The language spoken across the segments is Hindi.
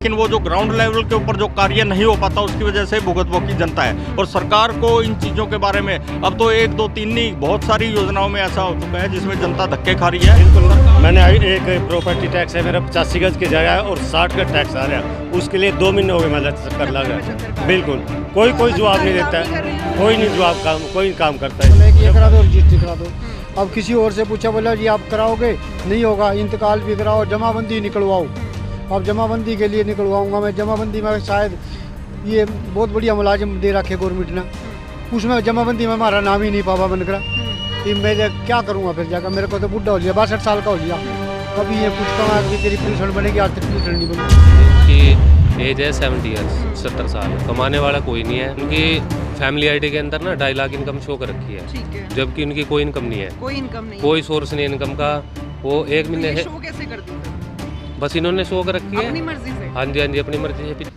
लेकिन वो जो ग्राउंड लेवल के ऊपर जो कार्य नहीं हो पाता उसकी वजह से भुगतभोगी जनता है। और सरकार को इन चीज़ों के बारे में अब तो 1, 2, 3 नहीं, बहुत सारी योजनाओं में ऐसा हो चुका है जिसमें जनता धक्के खा रही है। बिल्कुल, मैंने एक प्रॉपर्टी टैक्स है मेरा 85 गज की जगह है और 60 का टैक्स आ रहा है, उसके लिए 2 महीने हो गए मेरा चक्कर लग रहा है। बिल्कुल कोई जवाब नहीं देता है, कोई नहीं जवाब कोई काम करता है। ये करा दो, रजिस्ट्री करा दो। अब किसी और से पूछा, बोला जी आप कराओगे, नहीं होगा, इंतकाल भी कराओ, जमाबंदी निकलवाओ। अब जमाबंदी के लिए निकलवाऊंगा मैं, जमाबंदी में शायद ये बहुत बढ़िया मुलाजिम दे रखे गवर्नमेंट ने, उसमें जमाबंदी में हमारा नाम ही नहीं पावा बन करा। कि मैं क्या करूँगा फिर जाकर, मेरे को तो बुढ़ा हो लिया, 62 साल का हो लिया। अभी ये पूछता हूँ कि तेरी पेंशन बनेगी, आज तक पेंशन नहीं बनी। कि एज है 70 ईयर्स, 70 साल, कमाने वाला कोई नहीं है। उनकी फैमिली आईडी के अंदर ना 2.5 लाख इनकम शो कर रखी है, जबकि उनकी कोई इनकम नहीं है, कोई सोर्स नहीं इनकम का। वो 1 महीने है, शो कैसे कर दी? बस इन्होंने शो कर रखी है अपनी मर्जी से। हाँ जी, अपनी मर्जी से।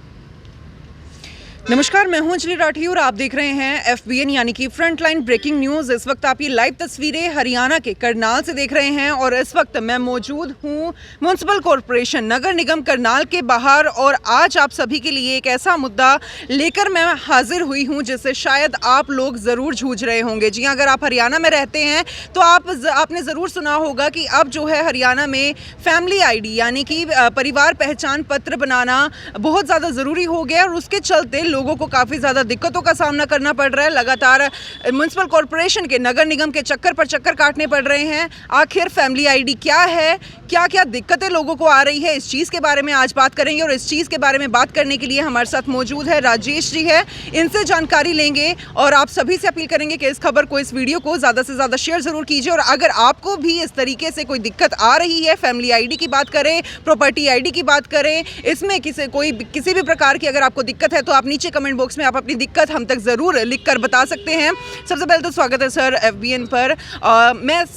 नमस्कार, मैं हूं अंजलि राठी और आप देख रहे हैं FBN यानी कि फ्रंटलाइन ब्रेकिंग न्यूज़। इस वक्त आप ये लाइव तस्वीरें हरियाणा के करनाल से देख रहे हैं और इस वक्त मैं मौजूद हूं म्युनिसिपल कॉरपोरेशन नगर निगम करनाल के बाहर। और आज आप सभी के लिए एक ऐसा मुद्दा लेकर मैं हाजिर हुई हूं जिससे शायद आप लोग ज़रूर जूझ रहे होंगे। जी हाँ, अगर आप हरियाणा में रहते हैं तो आपने ज़रूर सुना होगा कि अब जो है हरियाणा में फैमिली ID यानी कि परिवार पहचान पत्र बनाना बहुत ज़्यादा ज़रूरी हो गया और उसके चलते लोगों को काफ़ी ज़्यादा दिक्कतों का सामना करना पड़ रहा है। लगातार म्युनिसिपल कॉरपोरेशन के नगर निगम के चक्कर पर चक्कर काटने पड़ रहे हैं। आखिर फैमिली ID क्या है, क्या क्या दिक्कतें लोगों को आ रही है, इस चीज़ के बारे में आज बात करेंगे। और इस चीज़ के बारे में बात करने के लिए हमारे साथ मौजूद है राजेश जी है, इनसे जानकारी लेंगे। और आप सभी से अपील करेंगे कि इस खबर को, इस वीडियो को ज़्यादा से ज़्यादा शेयर ज़रूर कीजिए। और अगर आपको भी इस तरीके से कोई दिक्कत आ रही है, फैमिली ID की बात करें, प्रॉपर्टी ID की बात करें, इसमें किसी भी प्रकार की अगर आपको दिक्कत है तो आप नीचे कमेंट बॉक्स में आप अपनी दिक्कत हम तक ज़रूर लिख कर बता सकते हैं। सबसे पहले तो स्वागत है सर FBN पर।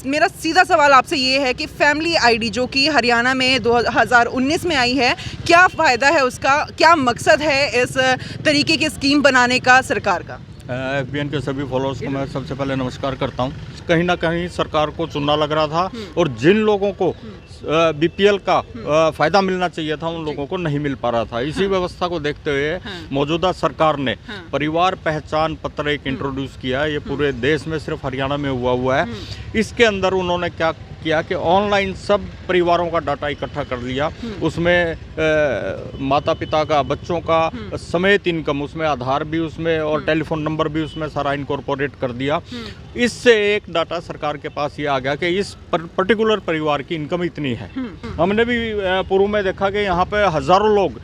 मेरा सीधा सवाल आपसे ये है कि फैमिली ID जो कि हरियाणा में 2019 में आई है, क्या फ़ायदा है उसका, क्या मकसद है इस तरीके की स्कीम बनाने का सरकार का? FBN के सभी फॉलोअर्स को मैं सबसे पहले नमस्कार करता हूँ। कहीं ना कहीं सरकार को चुनना लग रहा था और जिन लोगों को BPL का फायदा मिलना चाहिए था उन लोगों को नहीं मिल पा रहा था। इसी व्यवस्था को देखते हुए मौजूदा सरकार ने परिवार पहचान पत्र एक इंट्रोड्यूस किया है। ये पूरे देश में सिर्फ हरियाणा में हुआ है। इसके अंदर उन्होंने क्या किया कि ऑनलाइन सब परिवारों का डाटा इकट्ठा कर लिया, उसमें माता पिता का, बच्चों का समेत इनकम, उसमें आधार भी उसमें और टेलीफोन नंबर भी उसमें सारा इनकॉर्पोरेट कर दिया। इससे एक डाटा सरकार के पास ये आ गया कि इस पर्टिकुलर परिवार की इनकम इतनी है। हमने भी पूर्व में देखा कि यहाँ पे हजारों लोग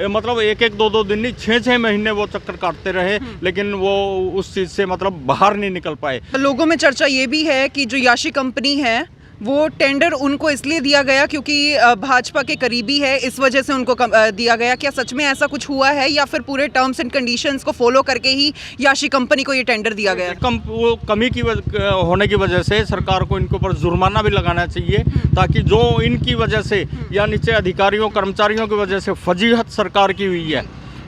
मतलब 1-1, 2-2 दिन नहीं, 6-6 महीने वो चक्कर काटते रहे, लेकिन वो उस चीज़ से मतलब बाहर नहीं निकल पाए। लोगों में चर्चा ये भी है कि जो याशी कंपनी है वो टेंडर उनको इसलिए दिया गया क्योंकि भाजपा के करीबी है, इस वजह से उनको दिया गया। क्या सच में ऐसा कुछ हुआ है या फिर पूरे टर्म्स एंड कंडीशंस को फॉलो करके ही याशी कंपनी को ये टेंडर दिया गया? वो कमी की होने की वजह से सरकार को इनके ऊपर जुर्माना भी लगाना चाहिए, ताकि जो इनकी वजह से या नीचे अधिकारियों कर्मचारियों की वजह से फजीहत सरकार की हुई है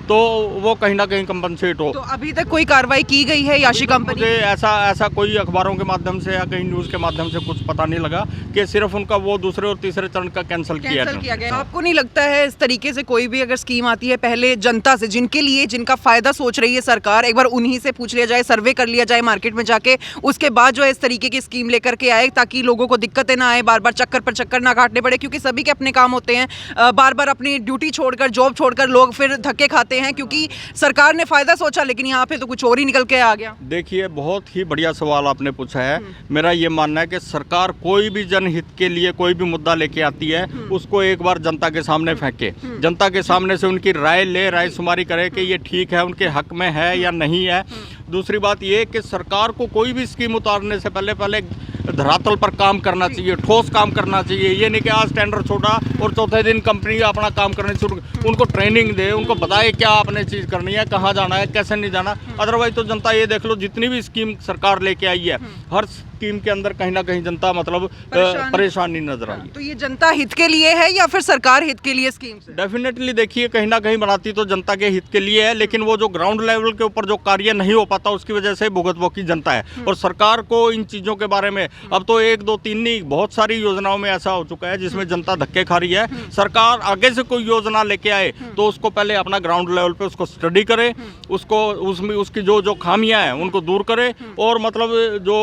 तो वो कहीं ना कहीं कंपनसेट हो। तो अभी तक कोई कार्रवाई की गई है याशी कंपनी? मुझे ऐसा कोई अखबारों के माध्यम से या कहीं न्यूज़ के माध्यम से कुछ पता नहीं लगा कि सिर्फ उनका वो दूसरे और तीसरे चरण का कैंसिल किया गया। आपको नहीं लगता है इस तरीके से कोई भी अगर स्कीम आती है, पहले जनता से, जिनका फायदा सोच रही है सरकार, एक बार उन्हीं से पूछ लिया जाए, सर्वे कर लिया जाए मार्केट में जाके, उसके बाद जो है इस तरीके की स्कीम लेकर के आए, ताकि लोगों को दिक्कतें ना आए, बार बार चक्कर पर चक्कर ना काटने पड़े, क्योंकि सभी के अपने काम होते हैं। बार बार अपनी ड्यूटी छोड़कर, जॉब छोड़कर लोग फिर धक्के खाते हैं क्योंकि सरकार ने फायदा सोचा लेकिन यहाँ पे तो कुछ और ही निकल के आ गया। देखिए, बहुत ही बढ़िया सवाल आपने पूछा है। मेरा ये मानना है कि सरकार कोई भी जनहित के लिए कोई भी मुद्दा लेके आती है, उसको एक बार जनता के सामने फेंके, जनता के सामने से उनकी राय ले, राय शुमारी करे कि ये ठीक है, उनके हक में है या नहीं है। दूसरी बात ये कि सरकार को कोई भी स्कीम उतारने से पहले धरातल पर काम करना चाहिए, ठोस काम करना चाहिए। ये नहीं कि आज टेंडर छोड़ा और चौथे दिन कंपनी अपना काम करने शुरू, उनको ट्रेनिंग दे, उनको बताए क्या आपने चीज़ करनी है, कहाँ जाना है, कैसे नहीं जाना। अदरवाइज तो जनता ये देख लो, जितनी भी स्कीम सरकार लेके आई है, हर स्कीम के अंदर कहीं ना कहीं जनता मतलब परेशानी नजर आई। तो ये जनता हित के लिए है या फिर सरकार हित के लिए स्कीम है? डेफिनेटली देखिए कहीं ना कहीं बनाती तो जनता के हित के लिए है, लेकिन वो जो ग्राउंड लेवल के ऊपर जो कार्य नहीं हो पाता उसकी वजह से भुगत वो की जनता है। और सरकार को इन चीज़ों के बारे में अब तो 1 2 3 नहीं, बहुत सारी योजनाओं में ऐसा हो चुका है जिसमें जनता धक्के खा रही है। सरकार आगे से कोई योजना लेके आए तो उसको पहले अपना ग्राउंड लेवल पे उसको स्टडी करे, उसको उसमें उसकी जो जो खामियां हैं उनको दूर करे, और मतलब जो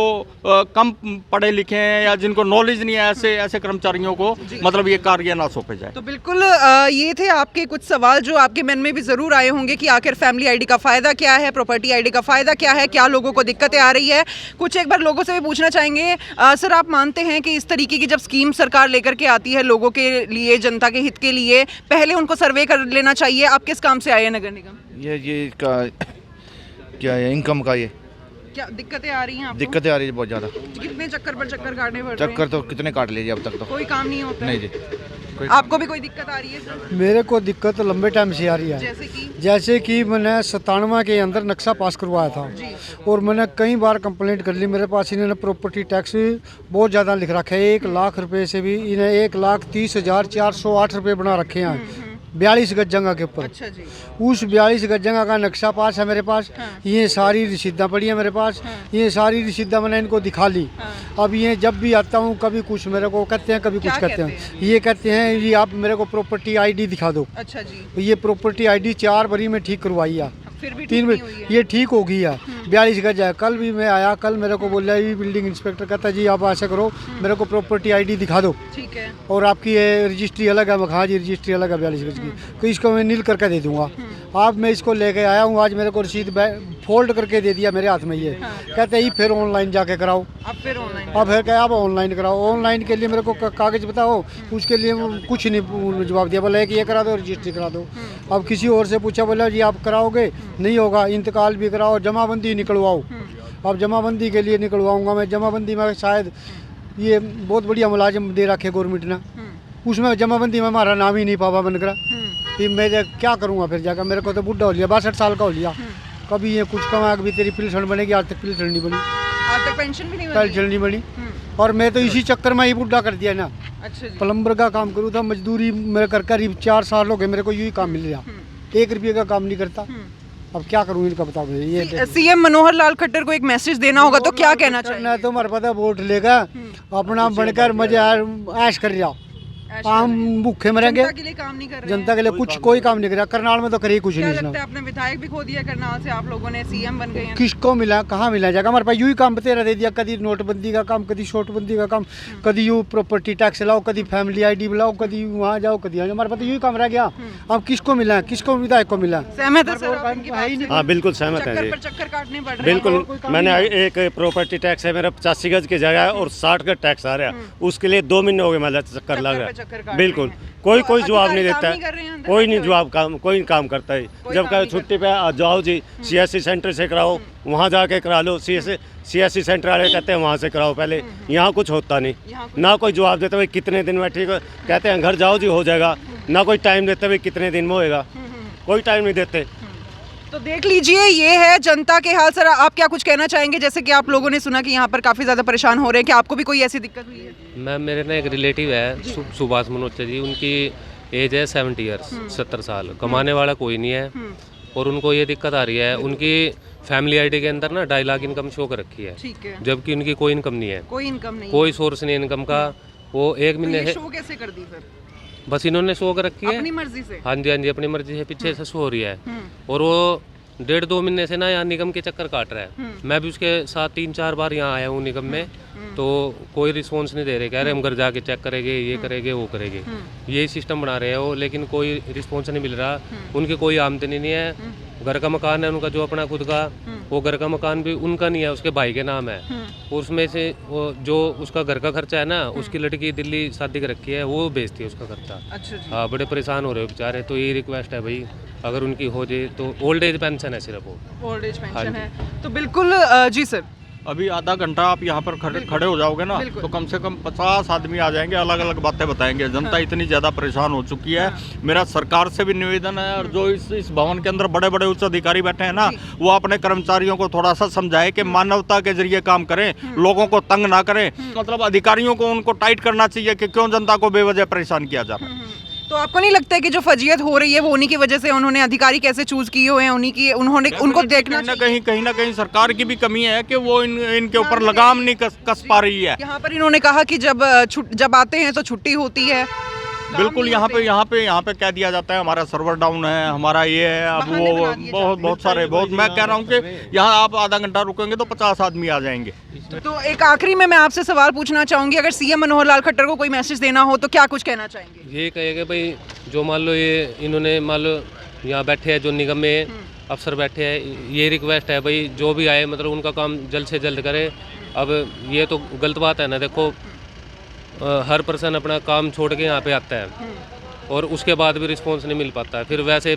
कम पढ़े लिखे हैं या जिनको नॉलेज नहीं है ऐसे ऐसे कर्मचारियों को मतलब ये कार्य ना सौंपे जाए। तो बिल्कुल ये थे आपके कुछ सवाल जो आपके मन में भी ज़रूर आए होंगे कि आखिर फैमिली आईडी का फ़ायदा क्या है, प्रॉपर्टी आईडी का फ़ायदा क्या है, क्या लोगों को दिक्कतें आ रही है। कुछ एक बार लोगों से भी पूछना चाहेंगे। सर, आप मानते हैं कि इस तरीके की जब स्कीम सरकार लेकर के आती है लोगों के लिए, जनता के हित के लिए, पहले उनको सर्वे कर लेना चाहिए? आप किस काम से आए हैं नगर निगम? ये का क्या है, इनकम का ये क्या दिक्कतें आ रही हैं आपको? दिक्कतें आ रही है बहुत ज़्यादा। कितने चक्कर पर चक्कर काटने पड़ रहे हैं? चक्कर तो कितने काट लीजिए अब तक तो कोई काम नहीं होता नहीं है? जी। आपको भी कोई दिक्कत आ रही है सर? मेरे को दिक्कत लंबे टाइम से आ रही है। जैसे कि मैंने 97 के अंदर नक्शा पास करवाया था और मैंने कई बार कंप्लेंट कर ली। मेरे पास इन्होंने प्रॉपर्टी टैक्स बहुत ज़्यादा लिख रखा है। 1 लाख रुपए से भी इन्हें 1,30,408 रुपये बना रखे हैं 42 गज जगह के ऊपर। अच्छा जी। उस 42 गज जगह का नक्शा पास है मेरे पास। ये सारी रसीदां पड़ी है मेरे पास। ये सारी रसीदां मैंने इनको दिखा ली। अब ये जब भी आता हूँ कभी कुछ मेरे को कहते हैं, कभी कुछ कहते हैं। ये कहते हैं ये आप मेरे को प्रॉपर्टी आईडी दिखा दो। अच्छा जी। ये प्रॉपर्टी आईडी 4 बारी में ठीक करवाई है, फिर भी 3 बार ये ठीक हो गई है। 42 गज है। कल भी मैं आया, कल मेरे को बोला ये बिल्डिंग इंस्पेक्टर कहता जी आप ऐसे करो मेरे को प्रॉपर्टी आईडी दिखा दो। ठीक है। और आपकी ये रजिस्ट्री अलग है। हाँ जी रजिस्ट्री अलग है 42 गज की, तो इसको मैं नील करके दे दूंगा। अब मैं इसको लेके आया हूँ, आज मेरे को रसीद फोल्ड करके दे दिया मेरे हाथ में। ये कहते हैं फिर ऑनलाइन जाके कराओ। अब फिर ऑनलाइन? अब फिर क्या अब ऑनलाइन कराओ। ऑनलाइन के लिए मेरे को कागज़ बताओ, उसके लिए कुछ नहीं जवाब दिया। बोला कि ये करा दो, रजिस्ट्री करा दो। अब किसी और से पूछा, बोला जी आप कराओगे, नहीं होगा, इंतकाल भी कराओ, जमाबंदी निकलवाओ। अब जमाबंदी के लिए निकलवाऊंगा मैं। जमाबंदी में शायद ये बहुत बढ़िया मुलाजिम दे रखे गवर्नमेंट ने, उसमें जमाबंदी में हमारा नाम ही नहीं पावा बन करा। फिर मैं क्या करूँगा फिर जाकर? मेरे को तो बुढ़ा हो लिया, 62 साल का हो लिया। कभी ये कुछ कमा कभी तेरी पेंशन बनेगी, आज तक पेंशन नहीं बनी। आज तक पेंशन भी नहीं बनी? पेंशन नहीं बनी। और मैं तो इसी चक्कर में ही बुढ़ा कर दिया ना। अच्छा जी। प्लम्बर का काम करूँ था, मजदूरी मेरे कर करीब 4 साल हो गए मेरे को यही काम मिल रहा। 1 रुपये का काम नहीं करता। अब क्या करूँ इनका बताओ। ये सीएम मनोहर लाल खट्टर को एक मैसेज देना होगा तो क्या कहना चाहिए? तो हमारे पता वोट लेगा, अपना बनकर मजा ऐश कर रहा। हम भूखे मरेंगे। जनता के लिए काम नहीं कर रहे हैं। जनता के लिए कुछ कोई काम नहीं करा। करनाल में तो करे कुछ क्या नहीं। लगता है आपने विधायक भी खो दिया करनाल से, आप लोगों ने सीएम बन गए हैं? किसको मिला, कहाँ मिला जाएगा? हमारे पास यूँ काम बतेरा दे दिया। कभी नोटबंदी का काम, कभी शोटबंदी का काम, कभी यूँ प्रॉपर्टी टैक्स लाओ, कभी फैमिली आईडी बुलाओ, कभी वहाँ जाओ, कभी यहाँ। हमारे पास तो यूँ काम रह गया। अब किसको मिला है, किसको विधायक को मिला? सहमत है सर आप इनकी बात से? हाँ बिल्कुल सहमत है चक्कर जी। पर चक्कर काटने पड़ रहे हैं। बिल्कुल। मैंने एक प्रॉपर्टी टैक्स है मेरा 85 गज की जगह है और 60 गज टैक्स आ रहा है, उसके लिए 2 महीने हो गए मतलब चक्कर लग रहा है। बिल्कुल कोई जवाब नहीं देता है, कोई नहीं जवाब काम, कोई काम करता है। जब कहे छुट्टी पे जाओ जी सीएससी सेंटर से कराओ, वहाँ जाके करा लो। सीएससी सेंटर वाले कहते हैं वहाँ से कराओ पहले। यहाँ कुछ होता नहीं, ना कोई जवाब देता भाई कितने दिन में ठीक है, कहते हैं घर जाओ जी हो जाएगा, ना कोई टाइम देते भाई कितने दिन में होएगा, कोई टाइम नहीं देते। तो देख लीजिए ये है जनता के हाल। सर आप क्या कुछ कहना चाहेंगे? जैसे कि आप लोगों ने सुना कि यहाँ पर काफ़ी ज़्यादा परेशान हो रहे हैं, कि आपको भी कोई ऐसी दिक्कत हुई है? मैम मेरे ना एक रिलेटिव है सुभाष मनोचा जी, उनकी एज है 70 ईयर्स, 70 साल। कमाने वाला कोई नहीं है और उनको ये दिक्कत आ रही है, उनकी फैमिली आईडी के अंदर ना 2.5 लाख इनकम शो कर रखी है। ठीक है। जबकि उनकी कोई इनकम नहीं है, कोई इनकम नहीं, कोई सोर्स नहीं इनकम का। वो 1 महीने से शो कैसे कर दी फिर? बस इन्होंने शो कर रखी है अपनी मर्जी से। हाँ जी अपनी मर्जी से पीछे से शो हो रही है। और वो 1.5-2 महीने से ना यहाँ निगम के चक्कर काट रहा है। मैं भी उसके साथ 3-4 बार यहाँ आया हूँ निगम में, तो कोई रिस्पॉन्स नहीं दे रहे। कह रहे हम घर जाके चेक करेंगे, ये करेंगे, वो करेंगे, यही सिस्टम बना रहे हैं वो, लेकिन कोई रिस्पॉन्स नहीं मिल रहा। उनकी कोई आमदनी नहीं है। घर का मकान है उनका जो अपना खुद का, वो घर का मकान भी उनका नहीं है, उसके भाई के नाम है। और उसमें से वो जो उसका घर का खर्चा है ना, उसकी लड़की दिल्ली शादी कर रखी है, वो बेचती है उसका खर्चा। अच्छा जी। हाँ बड़े परेशान हो रहे हो बेचारे। तो यही रिक्वेस्ट है भाई, अगर उनकी हो जाए तो। ओल्ड एज पेंशन है सिर्फ वो, ओल्ड एज हाँ पेंशन जी। है तो बिल्कुल जी सर। अभी आधा घंटा आप यहाँ पर खड़े हो जाओगे ना, तो कम से कम 50 आदमी आ जाएंगे, अलग अलग बातें बताएंगे। जनता इतनी ज़्यादा परेशान हो चुकी है। मेरा सरकार से भी निवेदन है, और जो इस भवन के अंदर बड़े बड़े उच्च अधिकारी बैठे हैं ना, वो अपने कर्मचारियों को थोड़ा सा समझाए कि मानवता के जरिए काम करें, लोगों को तंग ना करें। मतलब अधिकारियों को उनको टाइट करना चाहिए कि क्यों जनता को बेवजह परेशान किया जा रहा है। तो आपको नहीं लगता है कि जो फजीयत हो रही है वो उन्हीं की वजह से, उन्होंने अधिकारी कैसे चूज किए हुए हैं, उन्होंने उनको देखना कहीं ना कहीं सरकार की भी कमी है कि वो इनके ऊपर लगाम नहीं कस पा रही है। यहाँ पर इन्होंने कहा कि जब आते हैं तो छुट्टी होती है। बिल्कुल, यहाँ पे कह दिया जाता है हमारा सर्वर डाउन है, हमारा ये है, अब वो बहुत सारे मैं कह रहा हूँ कि यहाँ आप आधा घंटा रुकेंगे तो 50 आदमी आ जाएंगे। तो एक आखिरी में मैं आपसे सवाल पूछना चाहूंगी, अगर सीएम मनोहर लाल खट्टर को कोई मैसेज देना हो तो क्या कुछ कहना चाहेंगे? ये कहेगा भाई, जो मान लो इन्होंने मान लो यहाँ बैठे हैं, जो निगम में अफसर बैठे हैं, ये रिक्वेस्ट है भाई जो भी आए मतलब उनका काम जल्द से जल्द करे। अब ये तो गलत बात है ना, देखो हर पर्सन अपना काम छोड़ के यहाँ पे आता है और उसके बाद भी रिस्पॉन्स नहीं मिल पाता है, फिर वैसे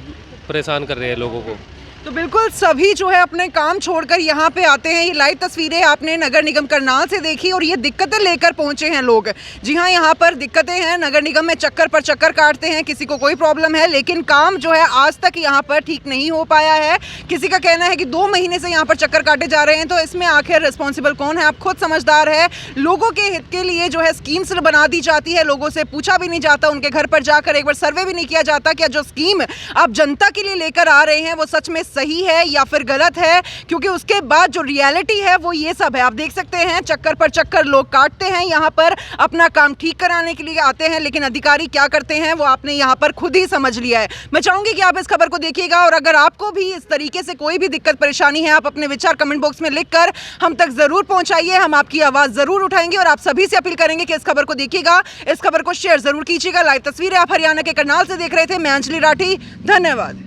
परेशान कर रहे हैं लोगों को। तो बिल्कुल सभी जो है अपने काम छोड़कर यहाँ पे आते हैं। ये लाइव तस्वीरें आपने नगर निगम करनाल से देखी और ये दिक्कतें लेकर पहुँचे हैं लोग। जी हाँ, यहाँ पर दिक्कतें हैं, नगर निगम में चक्कर पर चक्कर काटते हैं, किसी को कोई प्रॉब्लम है, लेकिन काम जो है आज तक यहाँ पर ठीक नहीं हो पाया है। किसी का कहना है कि 2 महीने से यहाँ पर चक्कर काटे जा रहे हैं। तो इसमें आखिर रिस्पॉन्सिबल कौन है? आप खुद समझदार है। लोगों के हित के लिए जो है स्कीम्स बना दी जाती है, लोगों से पूछा भी नहीं जाता, उनके घर पर जाकर एक बार सर्वे भी नहीं किया जाता कि जो स्कीम आप जनता के लिए लेकर आ रहे हैं वो सच में सही है या फिर गलत है, क्योंकि उसके बाद जो रियलिटी है वो ये सब है। आप देख सकते हैं चक्कर पर चक्कर लोग काटते हैं, यहाँ पर अपना काम ठीक कराने के लिए आते हैं, लेकिन अधिकारी क्या करते हैं वो आपने यहाँ पर खुद ही समझ लिया है। मैं चाहूंगी कि आप इस खबर को देखिएगा और अगर आपको भी इस तरीके से कोई भी दिक्कत परेशानी है, आप अपने विचार कमेंट बॉक्स में लिखकर हम तक जरूर पहुंचाइए, हम आपकी आवाज जरूर उठाएंगे और आप सभी से अपील करेंगे कि इस खबर को देखिएगा, इस खबर को शेयर जरूर कीजिएगा। लाइव तस्वीरें आप हरियाणा के करनाल से देख रहे थे, मैं अंजलि राठी, धन्यवाद।